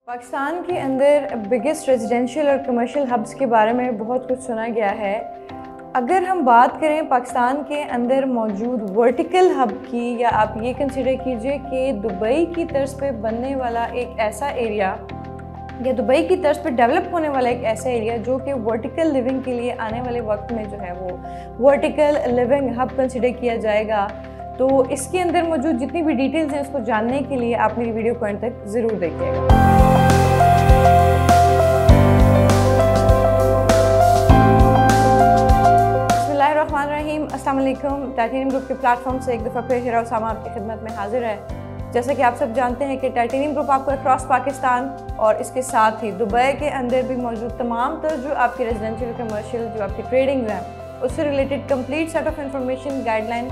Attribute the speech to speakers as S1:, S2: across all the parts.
S1: पाकिस्तान के अंदर biggest residential और कमर्शियल हब्स के बारे में बहुत कुछ सुना गया है। अगर हम बात करें पाकिस्तान के अंदर मौजूद वर्टिकल हब की, या आप ये कंसिडर कीजिए कि दुबई की तर्ज पे बनने वाला एक ऐसा एरिया या दुबई की तर्ज पे डेवलप होने वाला एक ऐसा एरिया जो कि वर्टिकल लिविंग के लिए आने वाले वक्त में जो है वो वर्टिकल लिविंग हब कंसिडर किया जाएगा। तो इसके अंदर मौजूद जितनी भी डिटेल्स हैं उसको जानने के लिए आप मेरी वीडियो को अंत तक ज़रूर देखिएगा। बिस्मिल्लाहिर्रहमानिर्रहीम, अस्सलाम वालेकुम। टाइटेनियम ग्रुप के प्लेटफॉर्म से एक दफ़ा फिर हिरा उसामा आपकी खिदमत में हाजिर है। जैसा कि आप सब जानते हैं कि टाइटेनियम ग्रुप आपको अक्रॉस पाकिस्तान और इसके साथ ही दुबई के अंदर भी मौजूद तमाम तर जो आपकी रेजिडेंशियल कमर्शियल जो आपकी ट्रेडिंग्स हैं उससे related complete set of information, guideline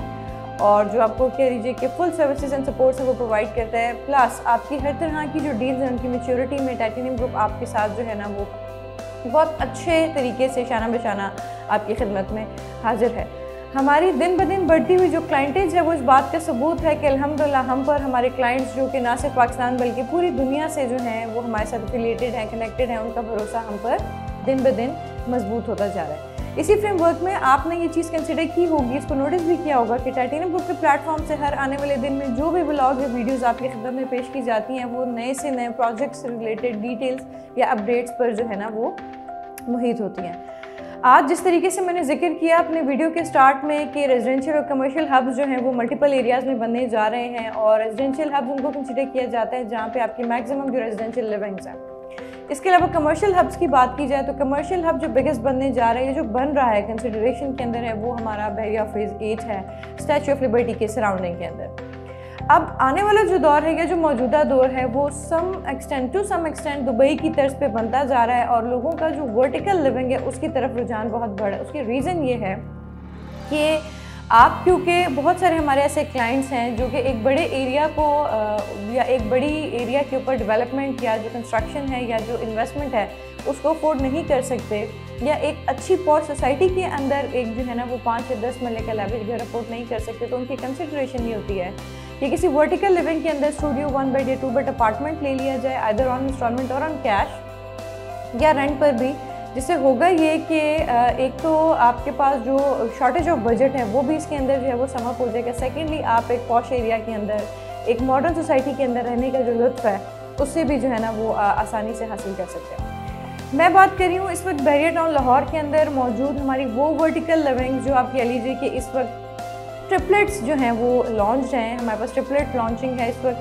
S1: और जो आपको कह लीजिए कि फुल सर्विसेज एंड सपोर्ट्स है वो प्रोवाइड करता है। प्लस आपकी हर तरह की जो डील्स हैं उनकी मैच्योरिटी में टाइटेनियम ग्रुप आपके साथ जो है ना वो बहुत अच्छे तरीके से शाना बशाना आपकी खिदमत में हाजिर है। हमारी दिन ब दिन बढ़ती हुई जो क्लाइंटेज है वो इस बात का सबूत है कि अल्हम्दुलिल्लाह हम पर हमारे क्लाइंट्स जो कि ना सिर्फ पाकिस्तान बल्कि पूरी दुनिया से जो हैं वो हमारे साथ एफिलिएटेड हैं, कनेक्टेड हैं, उनका भरोसा हम पर दिन ब दिन मजबूत होता जा रहा है। इसी फ्रेमवर्क में आपने ये चीज़ कंसिडर की होगी, इसको नोटिस भी किया होगा कि टाइटेनियम ग्रुप के प्लेटफॉर्म से हर आने वाले दिन में जो भी ब्लॉग या वीडियोस आपकी खिदमत में पेश की जाती हैं वो नए से नए प्रोजेक्ट्स से रिलेटेड डिटेल्स या अपडेट्स पर जो है ना वो मुहित होती हैं। आज जिस तरीके से मैंने जिक्र किया अपने वीडियो के स्टार्ट में कि रेजिडेंशियल और कमर्शियल हब्स जो हैं वो मल्टीपल एरियाज़ में बनने जा रहे हैं, और रेजिडेंशियल हब्स उनको कंसिडर किया जाता है जहाँ पे आपकी मैक्सिमम जो रेजिडेंशियल लिविंग्स हैं। इसके अलावा कमर्शियल हब्स की बात की जाए तो कमर्शियल हब जो बिगेस्ट बनने जा रहा है, जो बन रहा है कंसिडरेशन के अंदर है, वो हमारा बहरिया फेज़ 8 है, स्टैच्यू ऑफ लिबर्टी के सराउंडिंग के अंदर। अब आने वाला जो दौर है या जो मौजूदा दौर है वो टू सम एक्सटेंट दुबई की तर्ज पे बनता जा रहा है, और लोगों का जो वर्टिकल लिविंग है उसकी तरफ रुझान बहुत बढ़ा है। उसकी रीज़न ये है कि आप, क्योंकि बहुत सारे हमारे ऐसे क्लाइंट्स हैं जो कि एक बड़े एरिया को या एक बड़ी एरिया के ऊपर डेवलपमेंट या जो कंस्ट्रक्शन है या जो इन्वेस्टमेंट है उसको अफोर्ड नहीं कर सकते, या एक अच्छी पॉश सोसाइटी के अंदर एक जो है ना वो 5 या 10 मरले का लेवल घर अफोर्ड नहीं कर सकते। तो उनकी कंसिडरेशन ये होती है कि किसी वर्टिकल लिविंग के अंदर स्टूडियो 1 बेड या 2 बेड अपार्टमेंट ले लिया जाए, आइदर ऑन इंस्टॉलमेंट और ऑन कैश या रेंट पर भी, जिससे होगा ये कि एक तो आपके पास जो शॉर्टेज ऑफ बजट है वो भी इसके अंदर जो है वो समअप हो जाएगा। सेकेंडली आप एक पॉश एरिया के अंदर एक मॉडर्न सोसाइटी के अंदर रहने का जो लुत्फ़ है उससे भी जो है ना वो आसानी से हासिल कर सकते हैं। मैं बात कर रही हूँ इस वक्त बहरिया टाउन लाहौर के अंदर मौजूद हमारी वो वर्टिकल लिविंग जो आप कह लीजिए कि इस वक्त ट्रिपलेट्स जो हैं वो लॉन्च हैं। हमारे पास ट्रिपलेट लॉन्चिंग है इस वक्त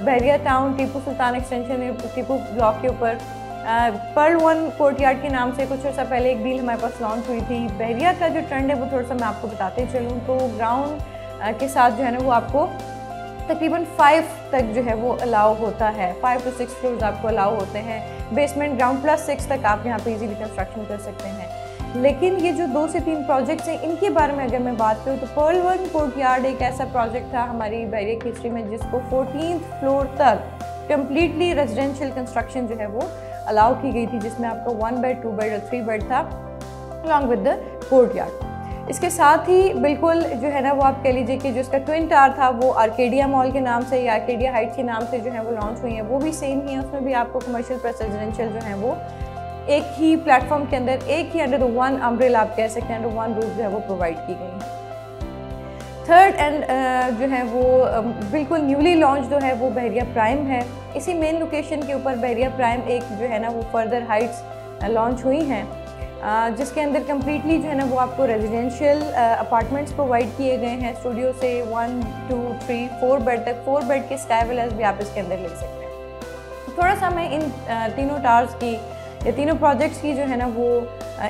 S1: बहरिया town Tipu Sultan extension Tipu block के ऊपर। पर्ल 1 कोर्टयार्ड के नाम से कुछ अर्सा पहले एक डील हमारे पास लॉन्च हुई थी। बहरिया का जो ट्रेंड है वो थोड़ा सा मैं आपको बताते चलूँ तो ग्राउंड के साथ जो है ना वो आपको तकरीबन 5 तक जो है वो अलाउ होता है, 5 to 6 फ्लोर्स आपको अलाउ होते हैं। बेसमेंट ग्राउंड प्लस 6 तक आप यहाँ पे इजीली कंस्ट्रक्शन कर सकते हैं। लेकिन ये जो 2 से 3 प्रोजेक्ट्स हैं इनके बारे में अगर मैं बात करूँ तो पर्ल 1 कोर्टयार्ड एक ऐसा प्रोजेक्ट था हमारी बहरिया की हिस्ट्री में जिसको 14th फ्लोर तक कम्प्लीटली रेजिडेंशियल कंस्ट्रक्शन जो है वो अलाउ की गई थी, जिसमें आपको 1 बेड 2 बेड और 3 बेड था अलॉन्ग विद द कोर्टयार्ड। इसके साथ ही बिल्कुल जो है ना वो आप कह लीजिए कि जो इसका ट्विन टावर था वो आर्केडिया मॉल के नाम से या आर्केडिया हाइट्स के नाम से जो है वो लॉन्च हुई है, वो भी सेम ही है। उसमें भी आपको कमर्शियल प्लस रेजिडेंशियल जो है वो एक ही प्लेटफॉर्म के अंदर, एक ही अंडर द वन अम्ब्रेला आप कह सकते हैं, अंडर वन रूफ जो है वो प्रोवाइड की गई है। थर्ड एंड जो है वो बिल्कुल न्यूली लॉन्च जो है वो बहरिया प्राइम है। इसी मेन लोकेशन के ऊपर बहरिया प्राइम एक जो है ना वो फर्दर हाइट्स लॉन्च हुई हैं, जिसके अंदर कम्प्लीटली जो है ना वो आपको रेजिडेंशियल अपार्टमेंट्स प्रोवाइड किए गए हैं। स्टूडियो से 1 2 3 4 बेड तक, 4 बेड के स्काई विलास भी आप इसके अंदर ले सकते हैं। थोड़ा सा मैं इन तीनों टावर्स की या तीनों प्रोजेक्ट्स की जो है ना वो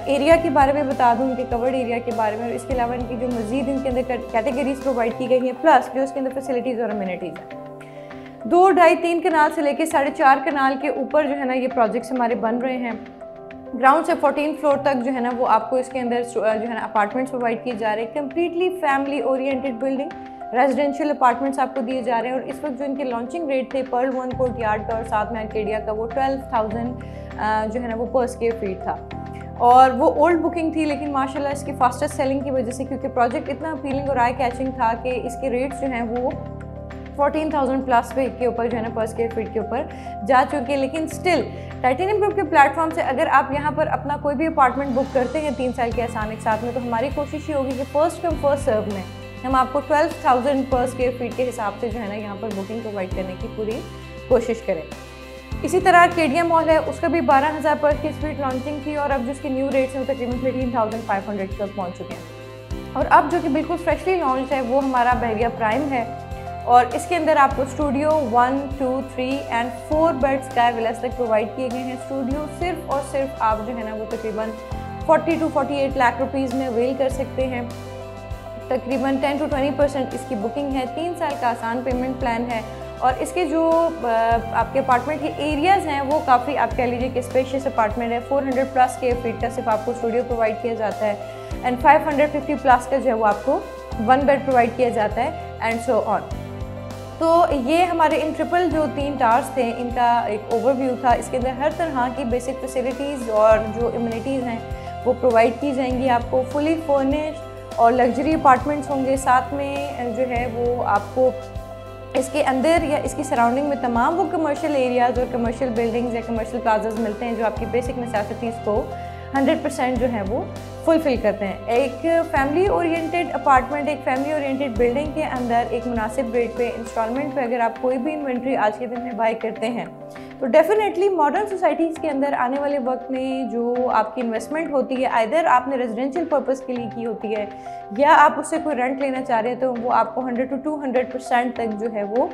S1: एरिया के बारे में बता दूँ, उनके कवर्ड एरिया के बारे में, और इसके अलावा इनकी जो मज़ीद इनके अंदर कैटेगरीज प्रोवाइड की गई हैं, प्लस जो इसके अंदर फैसिलिटीज़ और अम्यूनिटीज़ हैं। 2 ढाई 3 कनाल से लेकर 4.5 कनाल के ऊपर जो है ना ये प्रोजेक्ट्स हमारे बन रहे हैं। ग्राउंड से 14th फ्लोर तक जो है ना वो आपको इसके अंदर जो है ना अपार्टमेंट्स प्रोवाइड किए जा रहे हैं। Completely family oriented building residential apartments आपको दिए जा रहे हैं, और इस वक्त जो इनके लॉन्चिंग रेट थे पर्ल 1 कोर्टयार्ड का और साथ में आर्केडिया का वो 12,000 जो है ना वो पर स्क्वायर फीट था, और वो ओल्ड बुकिंग थी। लेकिन माशाल्लाह इसकी फास्टेस्ट सेलिंग की वजह से, क्योंकि प्रोजेक्ट इतना अपीलिंग और आई कैचिंग था कि इसके रेट्स जो हैं वो 14,000 प्लस के ऊपर जो है ना पर स्क्वायर फीट के ऊपर जा चुकी है। लेकिन स्टिल टाइटेनियम ग्रुप के प्लेटफॉर्म से अगर आप यहाँ पर अपना कोई भी अपार्टमेंट बुक करते हैं 3 साल के आसान एक साथ में, तो हमारी कोशिश ये होगी कि फर्स्ट कम फर्स्ट सर्व में हम आपको 12,000 पर स्क्वायर फीट के हिसाब से जो है ना यहाँ पर बुकिंग प्रोवाइड करने की पूरी कोशिश करें। इसी तरह केडिया मॉल है, उसका भी 12,000 पर स्क्वायर फीट लॉन्चिंग थी और अब जिसके न्यू रेट्स हैं वो तकरीबन 13,500 तक पहुँच चुके हैं। और अब जो कि बिल्कुल फ्रेशली लॉन्च है वो हमारा बहरिया प्राइम है और इसके अंदर आपको स्टूडियो 1, 2, 3 एंड 4 बेड स्काई विलास तक प्रोवाइड किए गए हैं। स्टूडियो सिर्फ और सिर्फ आप जो है ना वो तकरीबन 40 to 48 लाख रुपीज़ में अवेल कर सकते हैं। तकरीबन 10 to 20% इसकी बुकिंग है, 3 साल का आसान पेमेंट प्लान है और इसके जो आपके अपार्टमेंट के एरियाज़ हैं वो काफ़ी आप कह लीजिए कि स्पेशियस अपार्टमेंट है। 400 प्लस स्क्वायर फीट का सिर्फ आपको स्टूडियो प्रोवाइड किया जाता है एंड 550 प्लस का जो है वो आपको 1 बेड प्रोवाइड किया जाता है एंड सो ऑन। तो ये हमारे इन ट्रिपल जो 3 टावर्स थे इनका एक ओवरव्यू था। इसके अंदर हर तरह की बेसिक फैसिलिटीज़ और जो इम्यूनिटीज़ हैं वो प्रोवाइड की जाएंगी आपको। फुली फर्निश्ड और लग्जरी अपार्टमेंट्स होंगे, साथ में जो है वो आपको इसके अंदर या इसकी सराउंडिंग में तमाम वो कमर्शियल एरियाज़ और कमर्शियल बिल्डिंग्स या कमर्शियल प्लाजाज मिलते हैं जो आपकी बेसिक नेसेसिटीज़ को 100% जो है वो फुलफ़िल करते हैं। एक फैमिली ओरिएंटेड अपार्टमेंट, एक फैमिली ओरिएंटेड बिल्डिंग के अंदर एक मुनासिब रेट पे इंस्टॉलमेंट पे अगर आप कोई भी इन्वेंट्री आज के दिन में बाय करते हैं तो डेफिनेटली मॉडर्न सोसाइटीज़ के अंदर आने वाले वक्त में जो आपकी इन्वेस्टमेंट होती है, आइदर आपने रेजिडेंशियल पर्पस के लिए की होती है या आप उससे कोई रेंट लेना चाह रहे हैं, तो वो आपको 100 to 200% तक जो है वो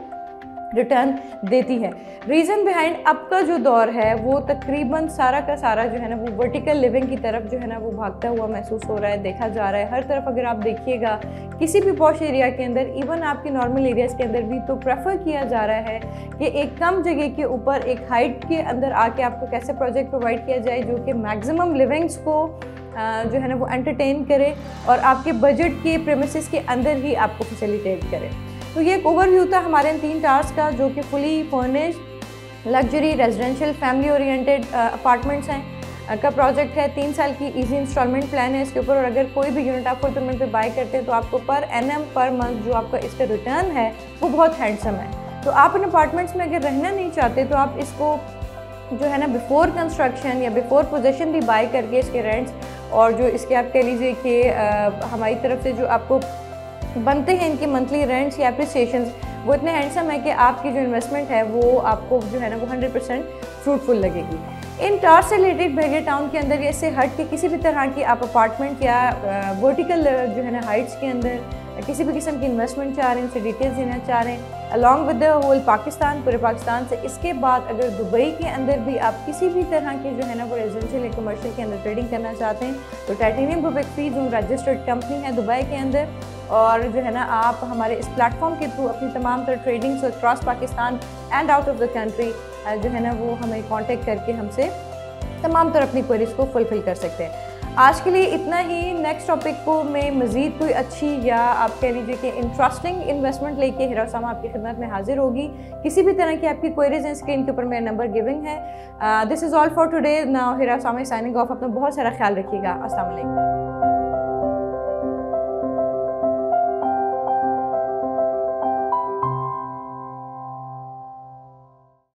S1: रिटर्न देती है। रीज़न बिहाइंड अब का जो दौर है वो तकरीबन सारा का सारा जो है ना वो वर्टिकल लिविंग की तरफ जो है ना वो भागता हुआ महसूस हो रहा है, देखा जा रहा है। हर तरफ अगर आप देखिएगा किसी भी पॉश एरिया के अंदर, इवन आपके नॉर्मल एरियाज़ के अंदर भी, तो प्रेफर किया जा रहा है कि एक कम जगह के ऊपर एक हाइट के अंदर आके आपको कैसे प्रोजेक्ट प्रोवाइड किया जाए जो कि मैक्सिमम लिविंग्स को जो है ना वो एंटरटेन करे और आपके बजट के प्रेमिसेस के अंदर ही आपको फैसिलिटेट करे। तो ये एक ओवरव्यू था हमारे इन 3 टावर्स का जो कि fully furnished luxury residential family oriented apartments हैं का प्रोजेक्ट है। 3 साल की इजी इंस्टॉलमेंट प्लान है इसके ऊपर और अगर कोई भी यूनिट आप फुल पेमेंट पे बाय करते हैं तो आपको पर एनएम पर मंथ जो आपका इसका रिटर्न है वो बहुत हैंडसम है। तो आप इन अपार्टमेंट्स में अगर रहना नहीं चाहते तो आप इसको जो है ना बिफोर कंस्ट्रक्शन या बिफोर पोजेसन भी बाय करके इसके रेंट्स और जो इसके आप कह लीजिए कि हमारी तरफ से जो आपको बनते हैं इनके मंथली रेंट्स या अप्रिसिएशंस वो इतने हैंडसम है कि आपकी जो इन्वेस्टमेंट है वो आपको जो है ना वो 100% फ्रूटफुल लगेगी। इन टावर से रिलेटेड बहरिया टाउन के अंदर इससे हट के किसी भी तरह की आप अपार्टमेंट या वर्टिकल जो है ना हाइट्स के अंदर किसी भी किस्म की इन्वेस्टमेंट चाह रहे हैं, उनसे डिटेल्स देना चाह रहे हैं along with the whole Pakistan, पूरे पाकिस्तान से। इसके बाद अगर दुबई के अंदर भी आप किसी भी तरह की जो है ना वो रेजिडेंशियल या कमर्शियल के अंदर ट्रेडिंग करना चाहते हैं तो टाइटेनियम ग्रुप एक फ्री जोन रजिस्टर्ड कंपनी है दुबई के अंदर और जो है ना आप हमारे इस प्लेटफॉर्म के थ्रू अपनी तमाम तरह tradings across Pakistan and out of the country जो है ना वो हमें कांटेक्ट करके हमसे तमाम तरह अपनी क्वेरीज को फुलफिल कर सकते हैं। आज के लिए इतना ही। नेक्स्ट टॉपिक को मैं मज़ीद कोई अच्छी या आप कह लीजिए कि इंटरेस्टिंग इन्वेस्टमेंट लेके हिरा उसामा आपकी खिदमत में हाजिर होगी। किसी भी तरह की आपकी क्वेरीज हैं स्क्रीन के ऊपर मेरा नंबर गिविंग है। This is all for today. Now Hira Usama signing off. अपना बहुत सारा ख्याल रखिएगा। अस्सलाम वालेकुम।